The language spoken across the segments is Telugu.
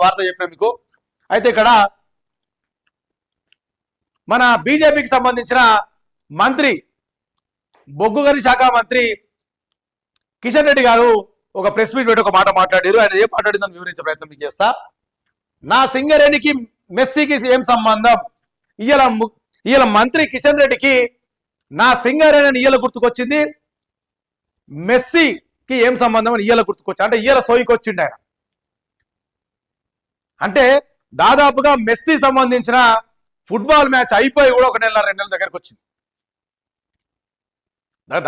వార్త చెప్పిన మీకు. అయితే ఇక్కడ మన బీజేపీకి సంబంధించిన మంత్రి బొగ్గు గని శాఖ మంత్రి కిషన్ రెడ్డి గారు ఒక ప్రెస్ మీట్ పెట్టి ఒక మాట మాట్లాడారు. ఆయన ఏం మాట్లాడిందని వివరించే ప్రయత్నం మీకు చేస్తా. నా సింగరేణికి మెస్సీకి ఏం సంబంధం? ఇయ్యాల మంత్రి కిషన్ రెడ్డికి నా సింగరేణి ఇయ్యాల గుర్తుకొచ్చింది, మెస్సీకి ఏం సంబంధం అని ఇయ్యాల గుర్తుకొచ్చి, అంటే ఇయ్యాల సోయికి వచ్చిండు ఆయన. అంటే దాదాపుగా మెస్సీ సంబంధించిన ఫుట్బాల్ మ్యాచ్ అయిపోయి కూడా 1 నెల 2 నెలల దగ్గరకు వచ్చింది.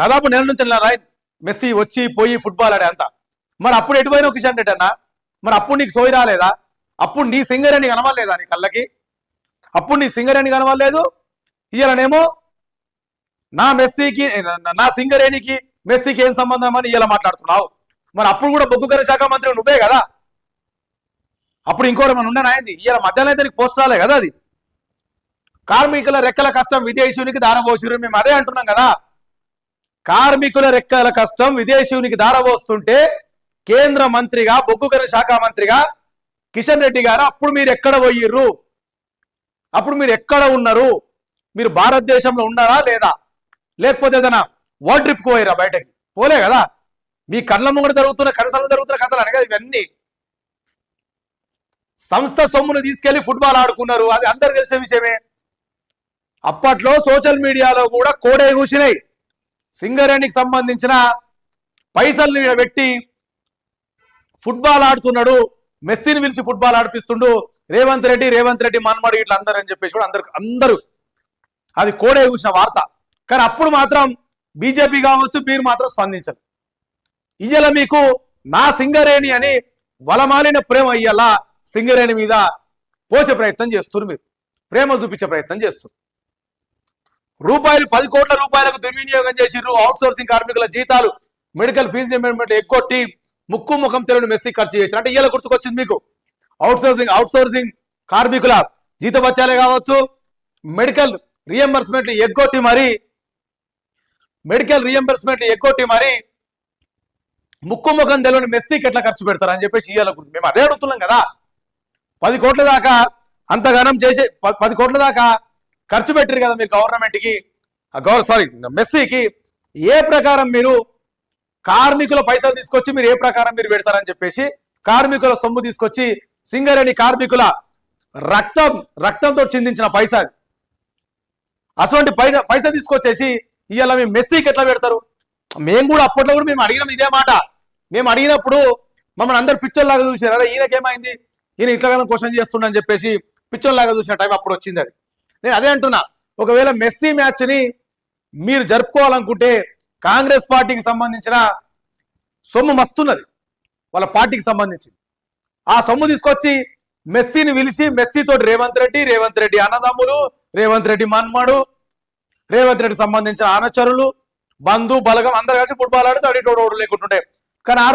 దాదాపు నెల నుంచి మెస్సీ వచ్చి పోయి ఫుట్బాల్ ఆడే అంతా. మరి అప్పుడు ఎటుపోయిన కిషన్ రెడ్డి అన్న, మరి అప్పుడు నీకు సోయి రాలేదా? అప్పుడు నీ సింగరేణి కనవలేదా నీ కళ్ళకి? అప్పుడు నీ సింగరేణి కనవలేదు. ఇయ్యాలనేమో నా సింగరేణికి మెస్సీకి ఏం సంబంధం అని ఇలా మాట్లాడుతున్నావు. మరి అప్పుడు కూడా బొగ్గు గని శాఖ మంత్రి నువ్వే కదా. అప్పుడు ఇంకోటి మన ఉండనాయింది. ఇలా మధ్యాహ్నం అయితే నీకు పోస్ట్ రాలే కదా. అది కార్మికుల రెక్కల కష్టం విదేశీయునికి దారబోసిరు. మేము అదే అంటున్నాం కదా. కార్మికుల రెక్కల కష్టం విదేశీయునికి దారబోస్తుంటే కేంద్ర మంత్రిగా బొగ్గు గని శాఖ మంత్రిగా కిషన్ రెడ్డి గారు అప్పుడు మీరు ఎక్కడ పోయిర్రు? అప్పుడు మీరు ఎక్కడ ఉన్నారు? మీరు భారతదేశంలో ఉన్నారా లేదా? లేకపోతే ఏదైనా వరల్డ్ ట్రిప్కి పోయిరా? బయటకి పోలే కదా. మీ కళ్ళ ముంగడ జరుగుతున్న కనసాలు జరుగుతున్న కథలు అనగా ఇవన్నీ. సంస్థ సొమ్మును తీసుకెళ్లి ఫుట్బాల్ ఆడుకున్నారు, అది అందరు తెలిసే విషయమే. అప్పట్లో సోషల్ మీడియాలో కూడా కోడే కూర్చున్నాయి. సింగరేణికి సంబంధించిన పైసల్ని పెట్టి ఫుట్బాల్ ఆడుతున్నాడు, మెస్సీని పిలిచి ఫుట్బాల్ ఆడిపిస్తుండు రేవంత్ రెడ్డి మన్మడు ఇట్లా అందరూ అని చెప్పేసి కూడా అందరూ అది కోడే కూర్చున్న వార్త. కానీ అప్పుడు మాత్రం బీజేపీ కావచ్చు మీరు మాత్రం స్పందించరు. ఇయ్యాల మీకు నా సింగరేణి అని వలమాలిన ప్రేమ ఇయ్యాల సింగరేణి మీద పోసే ప్రయత్నం చేస్తున్నారు. మీరు ప్రేమ చూపించే ప్రయత్నం చేస్తున్నారు. 10 కోట్ల రూపాయలకు దుర్వినియోగం చేసిర్రు. అవుట్ సోర్సింగ్ కార్మికుల జీతాలు, మెడికల్ ఫీజు రియంబర్స్మెంట్ ఎగ్గొట్టి ముక్కు ముఖం తెలియని మెస్సీ ఖర్చు చేశారు. అంటే ఇయ్యాల గుర్తుకొచ్చింది మీకు అవుట్ సోర్సింగ్ కార్మికుల జీతభత్యాలే కావచ్చు, మెడికల్ రియంబర్స్మెంట్లు ఎగ్గొట్టి మరి ముక్కు ముఖం తెలియని మెస్సీకి ఎట్లా ఖర్చు పెడతారు అని చెప్పేసి ఇయ్యాల గుర్తు. మేము అదే అడుగుతున్నాం కదా. 10 కోట్ల దాకా అంతగానం చేసే 10 కోట్ల దాకా ఖర్చు పెట్టారు కదా మీరు గవర్నమెంట్కి, మెస్సీకి. ఏ ప్రకారం మీరు కార్మికుల పైసలు తీసుకొచ్చి మీరు ఏ ప్రకారం మీరు పెడతారని చెప్పేసి కార్మికుల సొమ్ము తీసుకొచ్చి సింగరేణి కార్మికుల రక్తంతో చిందించిన పైసా, అటువంటి పైసా తీసుకొచ్చేసి ఇవాళ మేము మెస్సీకి ఎట్లా పెడతారు? మేము కూడా అప్పట్లో కూడా మేము అడిగినాం ఇదే మాట. మేము అడిగినప్పుడు మమ్మల్ని అందరు పిచ్చోల్లాగా చూసారు. అరే ఈయనకేమైంది, ఈయన ఇట్లాగానే క్వశ్చన్ చేస్తుండని చెప్పేసి పిచ్చోల్లాగా చూసిన టైం అప్పుడు వచ్చింది. అది నేను అదే అంటున్నా. ఒకవేళ మెస్సీ మ్యాచ్ని మీరు జరుపుకోవాలనుకుంటే కాంగ్రెస్ పార్టీకి సంబంధించిన సొమ్ము మస్తున్నది, వాళ్ళ పార్టీకి సంబంధించింది. ఆ సొమ్ము తీసుకొచ్చి మెస్సీని పిలిచి మెస్సీతో రేవంత్ రెడ్డి అన్నదమ్ములు, రేవంత్ రెడ్డి మన్మడు, రేవంత్ రెడ్డి సంబంధించిన అనుచరులు, బంధు బలగం అందరు కలిసి ఫుట్బాల్ ఆడితే అడిటోడు లేకుంటుండే. కానీ ఆ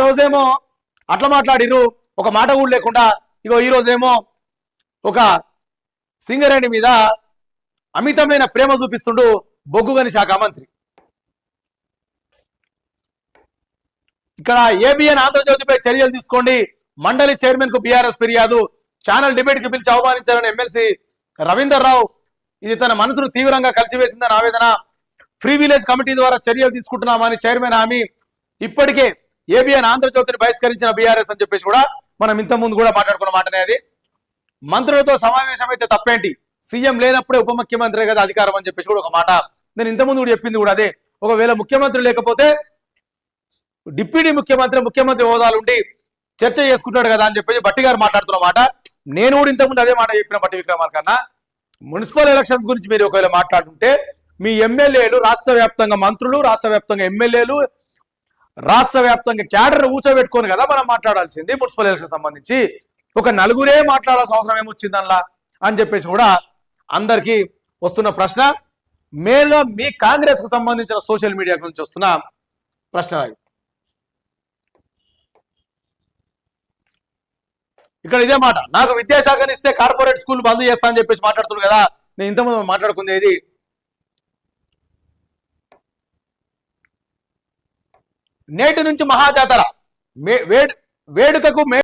రోజేమో అట్లా మాట్లాడిరు, ఒక మాట కూడా లేకుండా. ఇగో ఈ రోజేమో ఒక సింగరేణి మీద అమితమైన ప్రేమ చూపిస్తుండు బొగ్గు గని శాఖ మంత్రి. ఇక్కడ ఏబిఎన్ ఆంధ్రజ్యోతిపై చర్యలు తీసుకోండి, మండలి చైర్మన్ కు బీఆర్ఎస్ ఫిర్యాదు, ఛానల్ డిబేట్ కి పిలిచి అవమానించారని ఎమ్మెల్సీ రవీందర్ రావు. ఇది తన మనసును తీవ్రంగా కలిసివేసిందని ఆవేదన. ఫ్రీ విలేజ్ కమిటీ ద్వారా చర్యలు తీసుకుంటున్నామని చైర్మన్ హామీ. ఇప్పటికే ఏబిఎన్ ఆంధ్రజ్యోతిని బహిష్కరించిన బీఆర్ఎస్ అని చెప్పేసి కూడా మనం ఇంత ముందు కూడా మాట్లాడుకున్న మాటనే అది. మంత్రులతో సమావేశం అయితే తప్పేంటి, సీఎం లేనప్పుడే ఉప ముఖ్యమంత్రి కదా అధికారం అని చెప్పేసి కూడా ఒక మాట. నేను ఇంతకుముందు కూడా చెప్పింది కూడా అదే. ఒకవేళ ముఖ్యమంత్రి లేకపోతే డిప్యూటీ ముఖ్యమంత్రి హోదాలు ఉండి చర్చ చేసుకుంటాడు కదా అని చెప్పేసి బట్టి గారు మాట్లాడుతున్న మాట. నేను కూడా ఇంతకుముందు అదే మాట చెప్పిన బట్టి విక్రమార్కన్న. మున్సిపల్ ఎలక్షన్స్ గురించి మీరు ఒకవేళ మాట్లాడుతుంటే మీ ఎమ్మెల్యేలు రాష్ట్ర వ్యాప్తంగా మంత్రులు, రాష్ట్ర వ్యాప్తంగా ఎమ్మెల్యేలు, రాష్ట్ర వ్యాప్తంగా క్యాడర్ కూర్చోబెట్టుకొని కదా మనం మాట్లాడాల్సింది. మున్సిపల్ ఎలక్షన్ సంబంధించి ఒక నలుగురే మాట్లాడాల్సిన అవసరం ఏమొచ్చిందల్లా అని చెప్పేసి కూడా అందరికీ వస్తున్న ప్రశ్న. మెయిన్గా మీ కాంగ్రెస్ కు సంబంధించిన సోషల్ మీడియా గురించి వస్తున్న ప్రశ్న. ఇక్కడ ఇదే మాట, నాకు విద్యాశాఖని ఇస్తే కార్పొరేట్ స్కూల్ బంద్ చేస్తా అని చెప్పేసి మాట్లాడుతున్నారు కదా. నేను ఇంతకుముందు మాట్లాడుకుంది ఇది. నేటి నుంచి మహాజాతర వేడుకకు